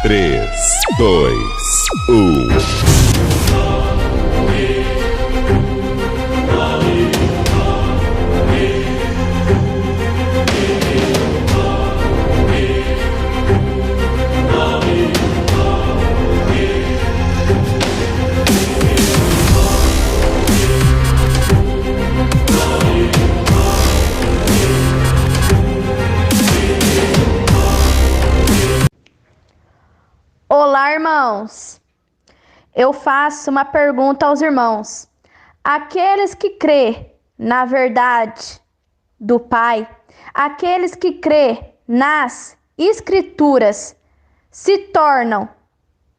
3, 2, 1. Olá, irmãos! Eu faço uma pergunta aos irmãos. Aqueles que crê na verdade do Pai, aqueles que crê nas Escrituras, se tornam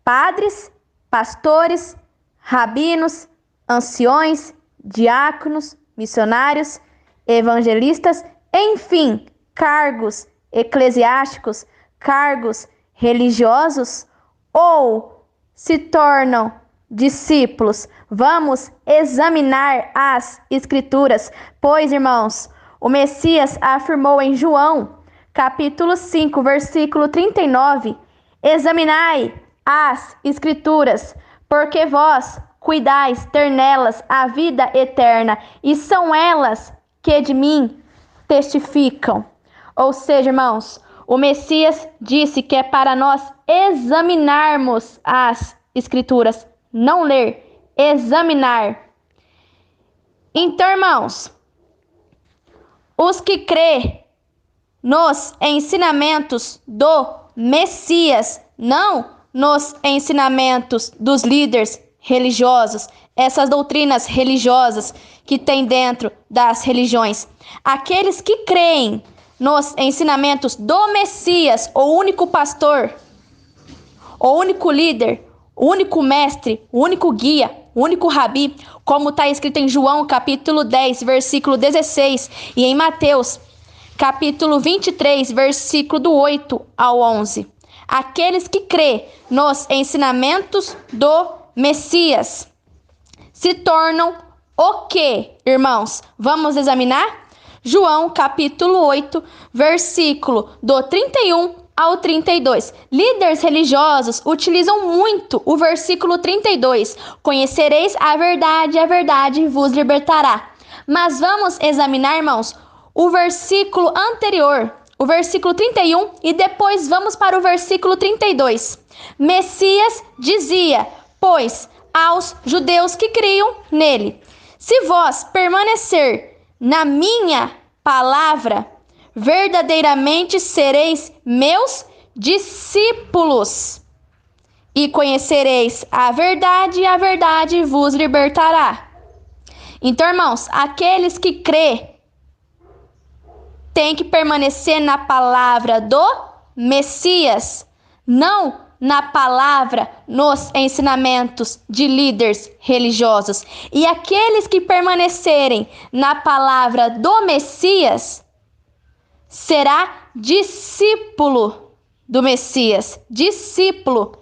padres, pastores, rabinos, anciões, diáconos, missionários, evangelistas, enfim, cargos eclesiásticos, cargos religiosos, ou se tornam discípulos? Vamos examinar as Escrituras, pois, irmãos, o Messias afirmou em João, capítulo 5, versículo 39, examinai as Escrituras, porque vós cuidais ter nelas a vida eterna, e são elas que de mim testificam. Ou seja, irmãos, o Messias disse que é para nós examinarmos as Escrituras, não ler, examinar. Então, irmãos, os que crê nos ensinamentos do Messias, não nos ensinamentos dos líderes religiosos, essas doutrinas religiosas que tem dentro das religiões, aqueles que creem nos ensinamentos do Messias, o único pastor, o único líder, o único mestre, o único guia, o único rabi, como está escrito em João capítulo 10, versículo 16, e em Mateus capítulo 23, versículo do 8 ao 11. Aqueles que crê nos ensinamentos do Messias se tornam o quê, irmãos? Vamos examinar? João capítulo 8, versículo do 31 ao 32. Líderes religiosos utilizam muito o versículo 32. Conhecereis a verdade vos libertará. Mas vamos examinar, irmãos, o versículo anterior, o versículo 31, e depois vamos para o versículo 32. Messias dizia, pois, aos judeus que criam nele: se vós permanecer na minha palavra, verdadeiramente sereis meus discípulos, e conhecereis a verdade vos libertará. Então, irmãos, aqueles que crê têm que permanecer na palavra do Messias, não na palavra, nos ensinamentos de líderes religiosos. E aqueles que permanecerem na palavra do Messias será discípulo do Messias, discípulo,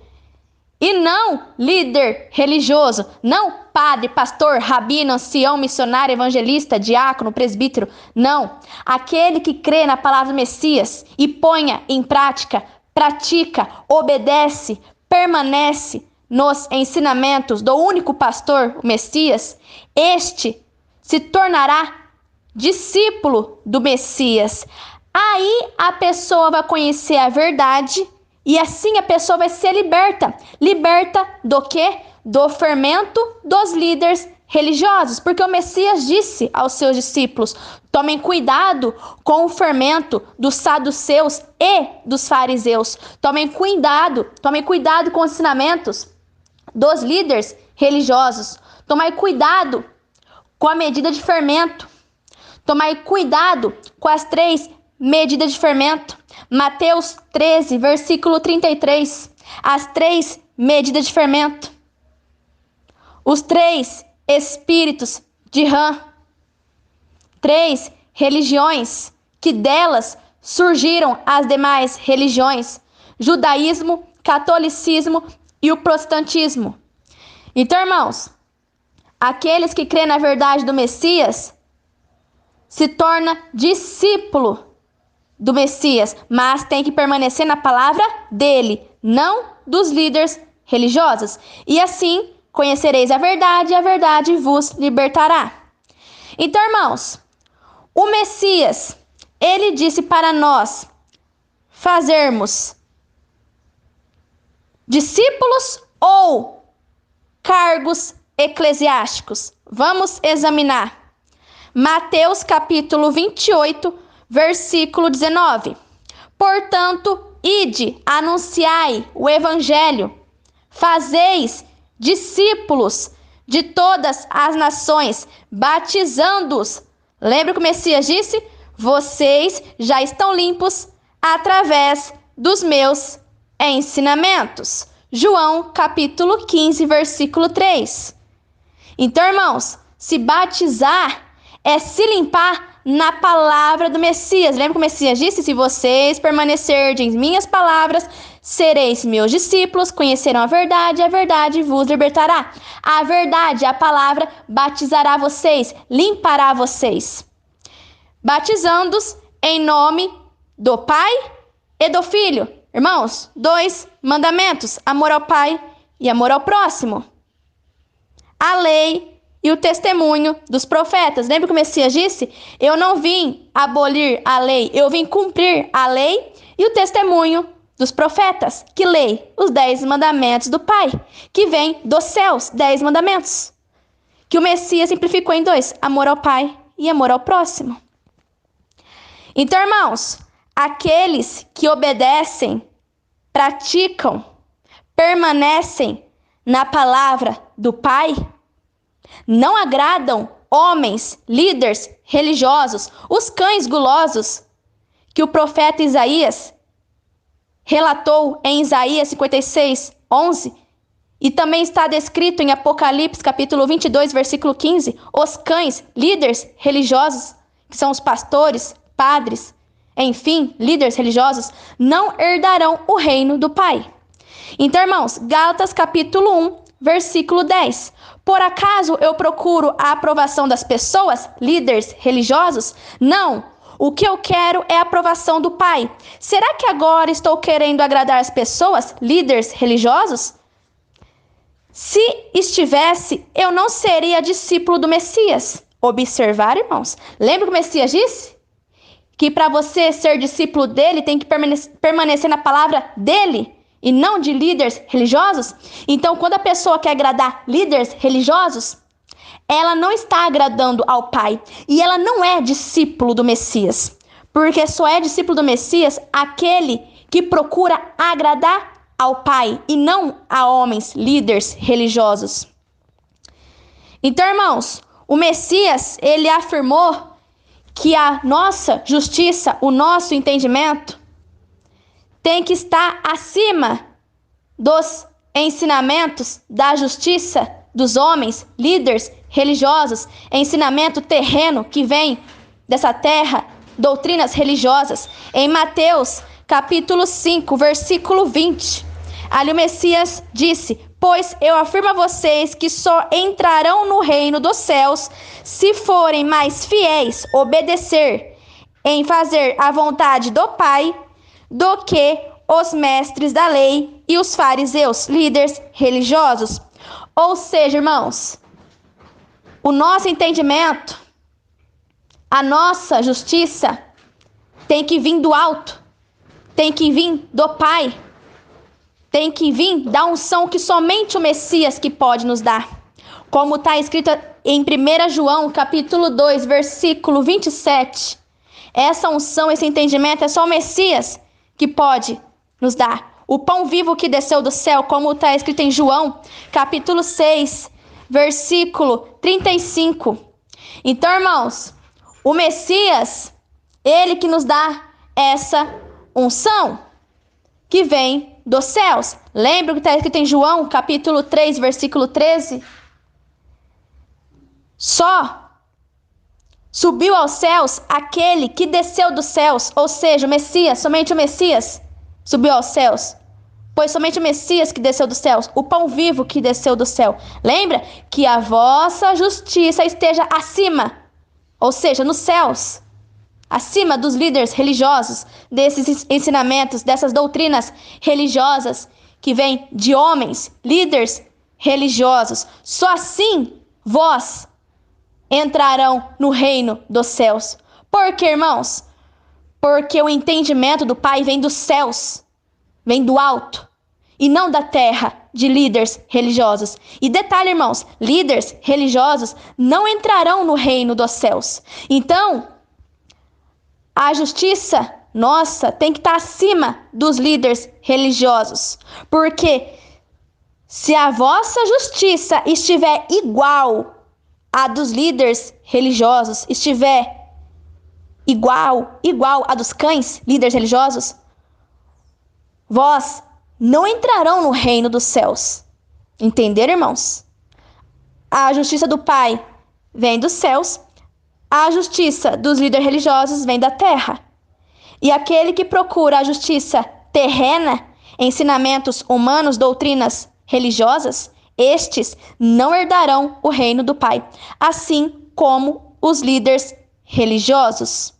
e não líder religioso, não padre, pastor, rabino, ancião, missionário, evangelista, diácono, presbítero, não. Aquele que crê na palavra do Messias e ponha em prática, pratica, obedece, permanece nos ensinamentos do único pastor, o Messias, este se tornará discípulo do Messias. Aí a pessoa vai conhecer a verdade e assim a pessoa vai ser liberta. Liberta do quê? Do fermento dos líderes religiosos. Porque o Messias disse aos seus discípulos: tomem cuidado com o fermento dos saduceus e dos fariseus. Tomem cuidado com os ensinamentos dos líderes religiosos. Tomai cuidado com a medida de fermento. Tomai cuidado com as 3 medidas de fermento. Mateus 13, versículo 33. As 3 medidas de fermento. Os 3 espíritos de Rã. 3 religiões, que delas surgiram as demais religiões: judaísmo, catolicismo e o protestantismo. Então, irmãos, aqueles que crêem na verdade do Messias se torna discípulo do Messias, mas tem que permanecer na palavra dele, não dos líderes religiosos. E assim conhecereis a verdade e a verdade vos libertará. Então, irmãos, o Messias, ele disse para nós fazermos discípulos ou cargos eclesiásticos. Vamos examinar. Mateus capítulo 28, versículo 19. Portanto, ide, anunciai o evangelho, fazeis discípulos de todas as nações, batizando-os. Lembra que o Messias disse? Vocês já estão limpos através dos meus ensinamentos. João capítulo 15, versículo 3. Então, irmãos, se batizar é se limpar na palavra do Messias. Lembra que o Messias disse? Se vocês permanecerem em minhas palavras, sereis meus discípulos, conhecerão a verdade vos libertará. A verdade, a palavra, batizará vocês, limpará vocês. Batizando-os em nome do Pai e do Filho. Irmãos, 2 mandamentos: amor ao Pai e amor ao próximo. A lei e o testemunho dos profetas. Lembra que o Messias disse? Eu não vim abolir a lei, eu vim cumprir a lei e o testemunho dos profetas. Que lei? Os 10 mandamentos do Pai, que vem dos céus, 10 mandamentos. Que o Messias simplificou em 2, amor ao Pai e amor ao próximo. Então, irmãos, aqueles que obedecem, praticam, permanecem na palavra do Pai, não agradam homens, líderes religiosos, os cães gulosos, que o profeta Isaías relatou em Isaías 56, 11, e também está descrito em Apocalipse capítulo 22, versículo 15, os cães, líderes religiosos, que são os pastores, padres, enfim, líderes religiosos, não herdarão o reino do Pai. Então, irmãos, Gálatas capítulo 1, versículo 10. Por acaso eu procuro a aprovação das pessoas, líderes religiosos? Não. O que eu quero é a aprovação do Pai. Será que agora estou querendo agradar as pessoas, líderes religiosos? Se estivesse, eu não seria discípulo do Messias. Observar, irmãos. Lembra que o Messias disse? Que para você ser discípulo dele, tem que permanecer na palavra dele e não de líderes religiosos. Então, quando a pessoa quer agradar líderes religiosos, ela não está agradando ao Pai. E ela não é discípulo do Messias. Porque só é discípulo do Messias aquele que procura agradar ao Pai e não a homens, líderes religiosos. Então, irmãos, o Messias, ele afirmou que a nossa justiça, o nosso entendimento, tem que estar acima dos ensinamentos da justiça dos homens, líderes religiosos, ensinamento terreno que vem dessa terra, doutrinas religiosas. Em Mateus capítulo 5, versículo 20, ali o Messias disse: pois eu afirmo a vocês que só entrarão no reino dos céus se forem mais fiéis, obedecer, em fazer a vontade do Pai, do que os mestres da lei e os fariseus, líderes religiosos. Ou seja, irmãos, o nosso entendimento, a nossa justiça tem que vir do alto, tem que vir do Pai, tem que vir da unção que somente o Messias que pode nos dar. Como está escrito em 1 João capítulo 2, versículo 27. Essa unção, esse entendimento é só o Messias que pode nos dar. O pão vivo que desceu do céu, como está escrito em João capítulo 6, versículo 35. Então, irmãos, o Messias, ele que nos dá essa unção que vem dos céus. Lembra o que está escrito em João capítulo 3, versículo 13? Só subiu aos céus aquele que desceu dos céus, ou seja, o Messias, somente o Messias subiu aos céus. Pois somente o Messias que desceu dos céus, o pão vivo que desceu do céu. Lembra? Que a vossa justiça esteja acima, ou seja, nos céus. acima dos líderes religiosos, desses ensinamentos, dessas doutrinas religiosas que vêm de homens, líderes religiosos. Só assim vós entrarão no reino dos céus. Por quê, irmãos? Porque o entendimento do Pai vem dos céus, vem do alto, e não da terra, de líderes religiosos. E detalhe, irmãos, líderes religiosos não entrarão no reino dos céus. Então, a justiça nossa tem que estar acima dos líderes religiosos. Porque se a vossa justiça estiver igual à dos líderes religiosos, estiver igual a dos cães, líderes religiosos, vós não entrarão no reino dos céus. Entenderam, irmãos? A justiça do Pai vem dos céus, a justiça dos líderes religiosos vem da terra. E aquele que procura a justiça terrena, ensinamentos humanos, doutrinas religiosas, estes não herdarão o reino do Pai, assim como os líderes religiosos.